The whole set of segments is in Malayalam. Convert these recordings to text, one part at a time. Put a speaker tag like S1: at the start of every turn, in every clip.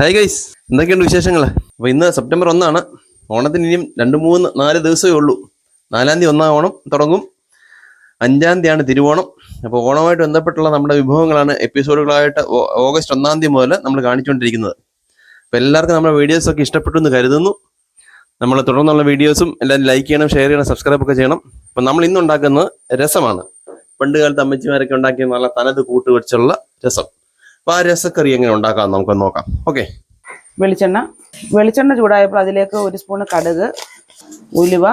S1: ഹായ് ഗൈസ്, എന്തൊക്കെയുണ്ട് വിശേഷങ്ങൾ? അപ്പോൾ ഇന്ന് സെപ്റ്റംബർ 1 ഓണത്തിന് ഇനിയും 2-3-4 ദിവസമേ ഉള്ളൂ. 4-ാം തീയതി ഓണം തുടങ്ങും, 5-ാം തീയതിയാണ് തിരുവോണം. അപ്പോൾ ഓണവുമായിട്ട് ബന്ധപ്പെട്ടുള്ള നമ്മുടെ വിഭവങ്ങളാണ് എപ്പിസോഡുകളായിട്ട് ഓഗസ്റ്റ് 1 തീയതി മുതൽ നമ്മൾ കാണിച്ചുകൊണ്ടിരിക്കുന്നത്. അപ്പോൾ എല്ലാവർക്കും നമ്മുടെ വീഡിയോസൊക്കെ ഇഷ്ടപ്പെട്ടു എന്ന് കരുതുന്നു. നമ്മൾ തുടർന്നുള്ള വീഡിയോസും എല്ലാവരും ലൈക്ക് ചെയ്യണം, ഷെയർ ചെയ്യണം, സബ്സ്ക്രൈബ് ഒക്കെ ചെയ്യണം. അപ്പം നമ്മൾ ഇന്ന് ഉണ്ടാക്കുന്നത് രസമാണ്. പണ്ട് കാലത്ത് അമ്മച്ചിമാരൊക്കെ ഉണ്ടാക്കിയ നല്ല തനത് കൂട്ട് വെച്ചുള്ള രസം. അപ്പോൾ ആ രസക്കറി എങ്ങനെ ഉണ്ടാക്കാം നമുക്ക് നോക്കാം. ഓക്കെ.
S2: വെളിച്ചെണ്ണ ചൂടായപ്പോൾ അതിലേക്ക് 1 സ്പൂൺ കടുക്, ഉലുവ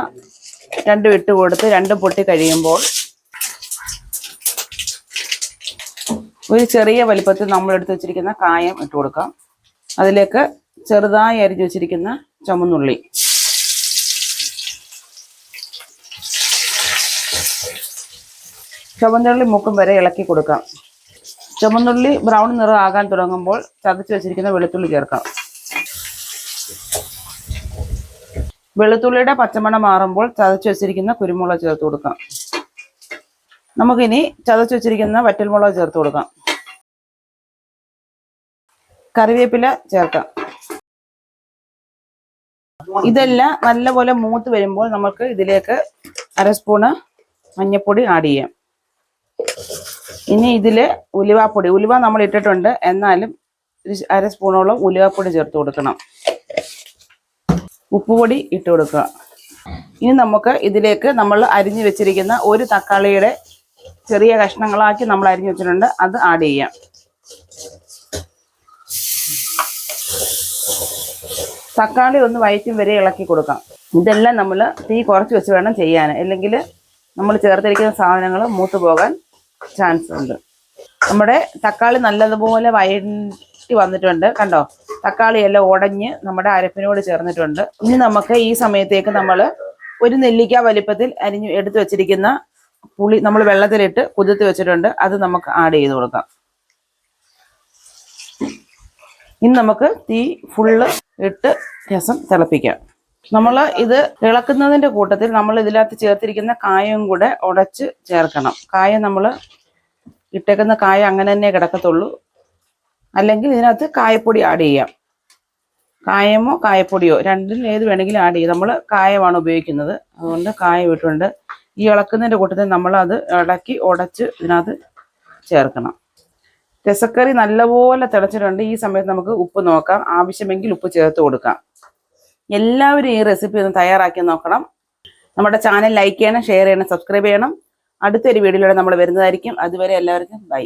S2: രണ്ടും ഇട്ട് കൊടുത്ത് രണ്ടും പൊട്ടി കഴിയുമ്പോൾ ഒരു ചെറിയ വലിപ്പത്തിൽ നമ്മൾ എടുത്ത് വെച്ചിരിക്കുന്ന കായം ഇട്ട് കൊടുക്കാം. അതിലേക്ക് ചെറുതായി അരിഞ്ഞു വെച്ചിരിക്കുന്ന ചുമന്നുള്ളി, ചുമന്നുള്ളി മൂക്കും വരെ ഇളക്കി കൊടുക്കാം. ചുമന്നുള്ളി ബ്രൗൺ നിറം ആകാൻ തുടങ്ങുമ്പോൾ ചതച്ച് വെച്ചിരിക്കുന്ന വെളുത്തുള്ളി ചേർക്കാം. വെളുത്തുള്ളിയുടെ പച്ചമണം മാറുമ്പോൾ ചതച്ച് വെച്ചിരിക്കുന്ന കുരുമുളക് ചേർത്ത് കൊടുക്കാം. നമുക്കിനി ചതച്ച് വെച്ചിരിക്കുന്ന വറ്റൽമുളക് ചേർത്ത് കൊടുക്കാം. കറിവേപ്പില ചേർക്കാം. ഇതെല്ലാം നല്ലപോലെ മൂത്ത് വരുമ്പോൾ നമുക്ക് ഇതിലേക്ക് 1/2 സ്പൂണ് മഞ്ഞൾപ്പൊടി ആഡ് ചെയ്യാം. ഇനി ഇതില് ഉലുവ നമ്മൾ ഇട്ടിട്ടുണ്ട്, എന്നാലും 1/2 സ്പൂണോളം ഉലുവാപ്പൊടി ചേർത്ത് കൊടുക്കണം. ഉപ്പുപൊടി ഇട്ട് കൊടുക്കുക. ഇനി നമുക്ക് ഇതിലേക്ക് നമ്മൾ അരിഞ്ഞു വെച്ചിരിക്കുന്ന ഒരു തക്കാളിയുടെ ചെറിയ കഷ്ണങ്ങളാക്കി നമ്മൾ അരിഞ്ഞു വെച്ചിട്ടുണ്ട്, അത് ആഡ് ചെയ്യാം. തക്കാളി ഒന്ന് വയറ്റും വരെ ഇളക്കി കൊടുക്കാം. ഇതെല്ലാം നമ്മൾ തീ കുറച്ച് വെച്ച് വേണം ചെയ്യാൻ, അല്ലെങ്കിൽ നമ്മൾ ചേർത്തിരിക്കുന്ന സാധനങ്ങൾ മൂത്ത് പോകാൻ ചാൻസ് ഉണ്ട്. നമ്മുടെ തക്കാളി നല്ലതുപോലെ വഴറ്റി വന്നിട്ടുണ്ട്, കണ്ടോ? തക്കാളി എല്ലാം ഉടഞ്ഞ് നമ്മുടെ അരപ്പിനോട് ചേർന്നിട്ടുണ്ട്. ഇനി നമുക്ക് ഈ സമയത്തേക്ക് നമ്മൾ ഒരു നെല്ലിക്ക വലിപ്പത്തിൽ എടുത്ത് വെച്ചിരിക്കുന്ന പുളി നമ്മൾ വെള്ളത്തിലിട്ട് കുതിർത്ത് വെച്ചിട്ടുണ്ട്, അത് നമുക്ക് ആഡ് ചെയ്ത് കൊടുക്കാം. ഇനി നമുക്ക് തീ ഫുള്ള് ഇട്ട് രസം തിളപ്പിക്കാം. നമ്മൾ ഇത് ഇളക്കുന്നതിൻ്റെ കൂട്ടത്തിൽ നമ്മൾ ഇതിനകത്ത് ചേർത്തിരിക്കുന്ന കായം കൂടെ ഉടച്ച് ചേർക്കണം. കായം നമ്മൾ ഇട്ടേക്കുന്ന കായം അങ്ങനെ തന്നെ കിടക്കത്തുള്ളൂ, അല്ലെങ്കിൽ ഇതിനകത്ത് കായപ്പൊടി ആഡ് ചെയ്യാം. കായമോ കായപ്പൊടിയോ രണ്ടിൽ ഏത് വേണമെങ്കിലും ആഡ് ചെയ്യാം. നമ്മൾ കായമാണ് ഉപയോഗിക്കുന്നത്, അതുകൊണ്ട് കായം ഇട്ടുണ്ട്. ഈ ഇളക്കുന്നതിൻ്റെ കൂട്ടത്തിൽ നമ്മളത് ഇളക്കി ഉടച്ച് ഇതിനകത്ത് ചേർക്കണം. രസക്കറി നല്ലപോലെ തിളച്ചിട്ടുണ്ട്. ഈ സമയത്ത് നമുക്ക് ഉപ്പ് നോക്കാം, ആവശ്യമെങ്കിൽ ഉപ്പ് ചേർത്ത് കൊടുക്കാം. എല്ലാവരും ഈ റെസിപ്പി ഒന്ന് തയ്യാറാക്കി നോക്കണം. നമ്മുടെ ചാനൽ ലൈക്ക് ചെയ്യണം, ഷെയർ ചെയ്യണം, സബ്സ്ക്രൈബ് ചെയ്യണം. അടുത്തൊരു വീഡിയോയിലൂടെ നമ്മൾ വരുന്നതായിരിക്കും. അതുവരെ എല്ലാവർക്കും ബൈ.